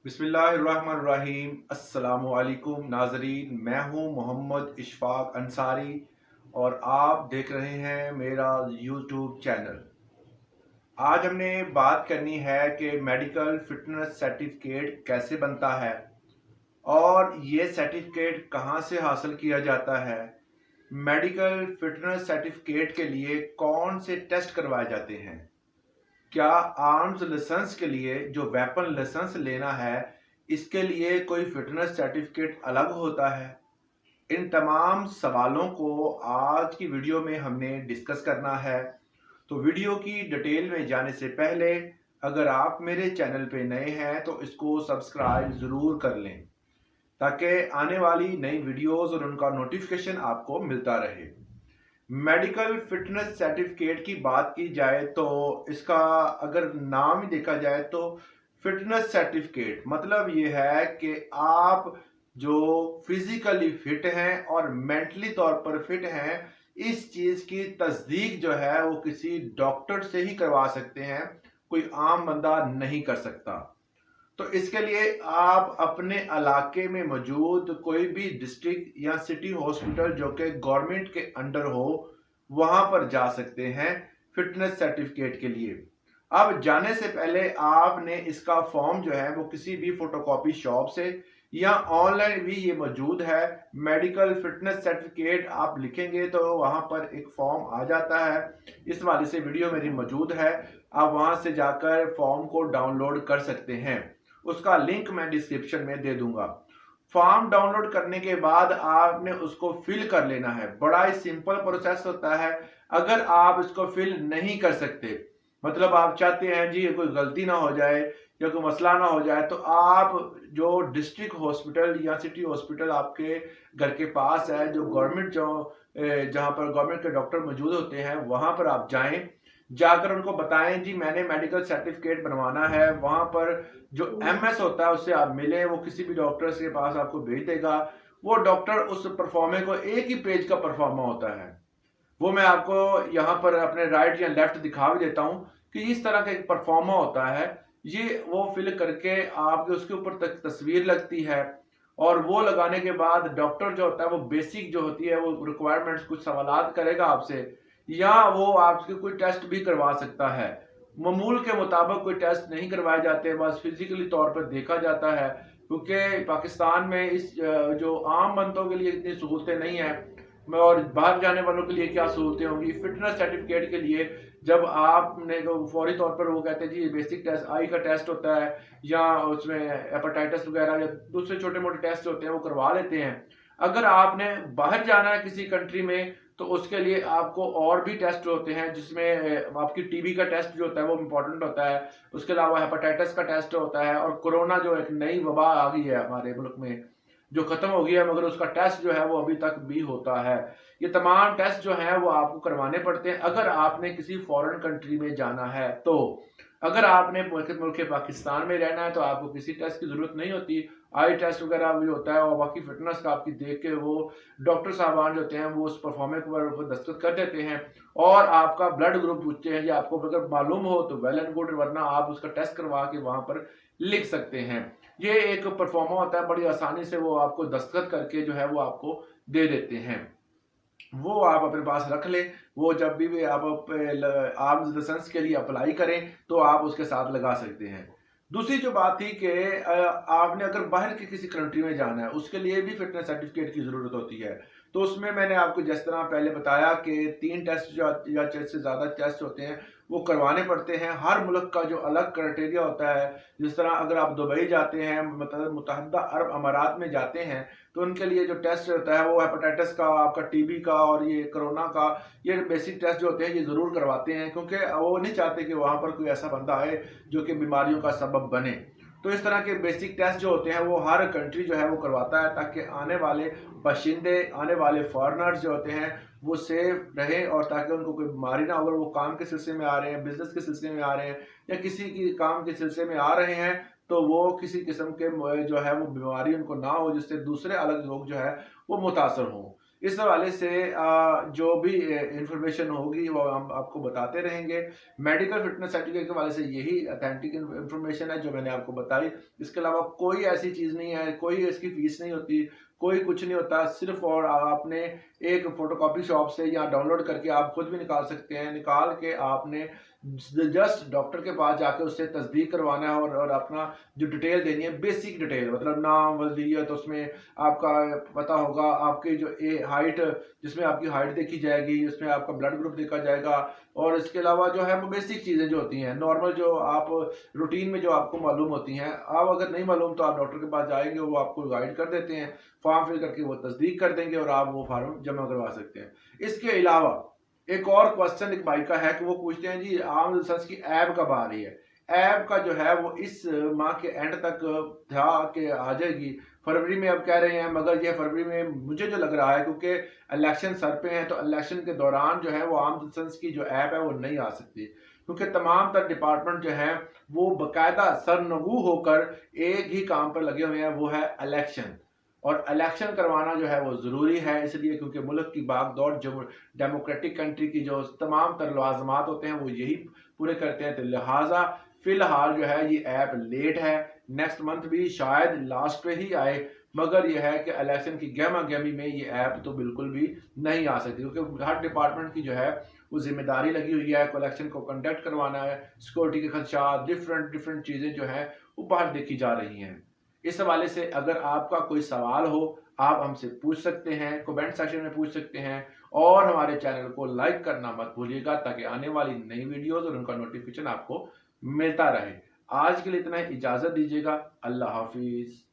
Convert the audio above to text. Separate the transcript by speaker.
Speaker 1: बिस्मिल्लाहिर्रहमानिर्रहीम। अस्सलामु अलैकुम नाजरीन, मैं हूं मोहम्मद इशफाक अंसारी और आप देख रहे हैं मेरा यूट्यूब चैनल। आज हमने बात करनी है कि मेडिकल फिटनेस सर्टिफिकेट कैसे बनता है और ये सर्टिफिकेट कहां से हासिल किया जाता है। मेडिकल फिटनेस सर्टिफिकेट के लिए कौन से टेस्ट करवाए जाते हैं। क्या आर्म्स लाइसेंस के लिए जो वेपन लाइसेंस लेना है, इसके लिए कोई फिटनेस सर्टिफिकेट अलग होता है। इन तमाम सवालों को आज की वीडियो में हमने डिस्कस करना है। तो वीडियो की डिटेल में जाने से पहले अगर आप मेरे चैनल पे नए हैं तो इसको सब्सक्राइब ज़रूर कर लें ताकि आने वाली नई वीडियोस और उनका नोटिफिकेशन आपको मिलता रहे। मेडिकल फिटनेस सर्टिफिकेट की बात की जाए तो इसका अगर नाम ही देखा जाए तो फिटनेस सर्टिफिकेट मतलब ये है कि आप जो फिजिकली फिट हैं और मेंटली तौर पर फिट हैं, इस चीज की तस्दीक जो है वो किसी डॉक्टर से ही करवा सकते हैं, कोई आम बंदा नहीं कर सकता। तो इसके लिए आप अपने इलाके में मौजूद कोई भी डिस्ट्रिक्ट या सिटी हॉस्पिटल जो कि गवर्नमेंट के अंडर हो, वहां पर जा सकते हैं फिटनेस सर्टिफिकेट के लिए। अब जाने से पहले आपने इसका फॉर्म जो है वो किसी भी फोटोकॉपी शॉप से या ऑनलाइन भी ये मौजूद है। मेडिकल फिटनेस सर्टिफिकेट आप लिखेंगे तो वहां पर एक फॉर्म आ जाता है। इस वाले से वीडियो मेरी मौजूद है, आप वहां से जाकर फॉर्म को डाउनलोड कर सकते हैं। उसका लिंक मैं डिस्क्रिप्शन में दे दूंगा। फॉर्म डाउनलोड करने के बाद आपने उसको फिल कर लेना है। बड़ा ही सिंपल प्रोसेस होता है। अगर आप इसको फिल नहीं कर सकते, मतलब आप चाहते हैं जी कोई गलती ना हो जाए या कोई मसला ना हो जाए, तो आप जो डिस्ट्रिक्ट हॉस्पिटल या सिटी हॉस्पिटल आपके घर के पास है, जो गवर्नमेंट जहां पर गवर्नमेंट के डॉक्टर मौजूद होते हैं, वहां पर आप जाएं। जाकर उनको बताएं जी मैंने मेडिकल सर्टिफिकेट बनवाना है। वहां पर जो एमएस होता है उससे आप मिले, वो किसी भी डॉक्टर के पास आपको भेज देगा। वो डॉक्टर उस परफॉर्मे को, एक ही पेज का परफॉर्मा होता है, वो मैं आपको यहाँ पर अपने राइट या लेफ्ट दिखा भी देता हूँ कि इस तरह का एक परफॉर्मा होता है। ये वो फिल करके आपके उसके ऊपर तक तस्वीर लगती है और वो लगाने के बाद डॉक्टर जो होता है वो बेसिक जो होती है वो रिक्वायरमेंट्स कुछ सवालात करेगा आपसे, या वो आपसे कोई टेस्ट भी करवा सकता है। मामूल के मुताबिक कोई टेस्ट नहीं करवाए जाते, बस फिजिकली तौर पर देखा जाता है, क्योंकि पाकिस्तान में इस जो आम बंदों के लिए इतनी सहूलतें नहीं है और बाहर जाने वालों के लिए क्या सहूलतें होंगी। फिटनेस सर्टिफिकेट के लिए जब आपने तो फौरी तौर पर वो कहते हैं जी बेसिक टेस्ट आई का टेस्ट होता है या उसमें हेपेटाइटिस वगैरह या दूसरे छोटे मोटे टेस्ट होते हैं वो करवा लेते हैं। अगर आपने बाहर जाना है किसी कंट्री में तो उसके लिए आपको और भी टेस्ट होते हैं, जिसमें आपकी टीबी का टेस्ट जो होता है वो इम्पोर्टेंट होता है। उसके अलावा हेपेटाइटिस का टेस्ट होता है और कोरोना जो एक नई वबा आ गई है हमारे मुल्क में, जो खत्म हो गया है, मगर उसका टेस्ट जो है वो अभी तक भी होता है। ये तमाम टेस्ट जो हैं वो आपको करवाने पड़ते हैं अगर आपने किसी फॉरेन कंट्री में जाना है। तो अगर आपने मुल्क पाकिस्तान में रहना है तो आपको किसी टेस्ट की जरूरत नहीं होती। आई टेस्ट वगैरह भी होता है और बाकी फिटनेस का आपकी देख के वो डॉक्टर साहबान जो होते हैं वो उस परफॉर्मेंस पर दस्तखत कर देते हैं और आपका ब्लड ग्रुप पूछते हैं। या आपको अगर मालूम हो तो वेल एंड गुड, वरना आप उसका टेस्ट करवा के वहां पर लिख सकते हैं। ये एक परफॉर्मा होता है, बड़ी आसानी से वो आपको दस्तखत करके जो है वो आपको दे देते हैं। वो आप अपने पास रख लें। वो जब भी आप आर्म्स लाइसेंस के लिए अप्लाई करें तो आप उसके साथ लगा सकते हैं। दूसरी जो बात थी कि आपने अगर बाहर की किसी कंट्री में जाना है उसके लिए भी फिटनेस सर्टिफिकेट की ज़रूरत होती है। तो उसमें मैंने आपको जिस तरह पहले बताया कि 3 टेस्ट या से ज़्यादा टेस्ट होते हैं वो करवाने पड़ते हैं। हर मुल्क का जो अलग क्राइटेरिया होता है, जिस तरह अगर आप दुबई जाते हैं, मतलब मुत्तहदा अरब अमारात में जाते हैं, तो उनके लिए जो टेस्ट होता है वो हेपेटाइटिस का, आपका टीबी का और ये कोरोना का, ये बेसिक टेस्ट जो होते हैं ये ज़रूर करवाते हैं, क्योंकि वो नहीं चाहते कि वहाँ पर कोई ऐसा बंदा आए जो कि बीमारियों का सबब बने। तो इस तरह के बेसिक टेस्ट जो होते हैं वो हर कंट्री जो है वो करवाता है, ताकि आने वाले बाशिंदे, आने वाले फॉरेनर्स जो होते हैं वो सेफ रहें और ताकि उनको कोई बीमारी ना हो। अगर वो काम के सिलसिले में आ रहे हैं, बिजनेस के सिलसिले में आ रहे हैं या किसी की काम के सिलसिले में आ रहे हैं, तो वो किसी किस्म के जो है वो बीमारी उनको ना हो जिससे दूसरे अलग लोग जो है वो मुतासर हों। इस हवाले से जो भी इंफॉर्मेशन होगी वो हम आपको बताते रहेंगे। मेडिकल फिटनेस सर्टिफिकेट के हवाले से यही अथेंटिक इंफॉर्मेशन है जो मैंने आपको बताई। इसके अलावा कोई ऐसी चीज़ नहीं है, कोई इसकी फीस नहीं होती, कोई कुछ नहीं होता। सिर्फ और आपने एक फोटोकॉपी शॉप से या डाउनलोड करके आप खुद भी निकाल सकते हैं। निकाल के आपने जस्ट डॉक्टर के पास जाके उससे तस्दीक करवाना है और अपना जो डिटेल देनी है, बेसिक डिटेल, मतलब नाम, वज़ीयत, उसमें आपका पता होगा, आपकी जो हाइट, जिसमें आपकी हाइट देखी जाएगी, उसमें आपका ब्लड ग्रुप देखा जाएगा, और इसके अलावा जो है वो बेसिक चीज़ें जो होती हैं नॉर्मल, जो आप रूटीन में जो आपको मालूम होती हैं। आप अगर नहीं मालूम तो आप डॉक्टर के पास जाएंगे, वो आपको गाइड कर देते हैं, फॉर्म फिल करके वो तस्दीक कर देंगे और आप वो फार्म जमा करवा सकते हैं। इसके अलावा एक और क्वेश्चन एक भाई का है कि वो पूछते हैं जी आम लाइसेंस की ऐप कब आ रही है। ऐप का जो है वो इस माह के एंड तक था कि आ जाएगी। फरवरी में अब कह रहे हैं, मगर ये फरवरी में मुझे जो लग रहा है, क्योंकि इलेक्शन सर पे हैं, तो इलेक्शन के दौरान जो है वो आम लाइसेंस की जो ऐप है वो नहीं आ सकती, क्योंकि तमाम तर डिपार्टमेंट जो है वो बाकायदा सरनगू होकर एक ही काम पर लगे हुए हैं, वो है इलेक्शन। और इलेक्शन करवाना जो है वो ज़रूरी है, इसलिए क्योंकि मुल्क की भागदौड़, जो डेमोक्रेटिक कंट्री की जो तमाम तर लवाजमात होते हैं वो यही पूरे करते हैं। तो लिहाजा फ़िलहाल जो है ये ऐप लेट है, नेक्स्ट मंथ भी शायद लास्ट पे ही आए, मगर ये है कि इलेक्शन की गहमा गहमी में ये ऐप तो बिल्कुल भी नहीं आ सकती, क्योंकि हर डिपार्टमेंट की जो है वो जिम्मेदारी लगी हुई है, इलेक्शन को कंडक्ट करवाना है। सिक्योरिटी के खदशात, डिफरेंट डिफरेंट चीज़ें जो हैं वो बाहर देखी जा रही हैं। इस हवाले से अगर आपका कोई सवाल हो, आप हमसे पूछ सकते हैं, कमेंट सेक्शन में पूछ सकते हैं, और हमारे चैनल को लाइक करना मत भूलिएगा ताकि आने वाली नई वीडियोस और उनका नोटिफिकेशन आपको मिलता रहे। आज के लिए इतना ही, इजाज़त दीजिएगा। अल्लाह हाफिज़।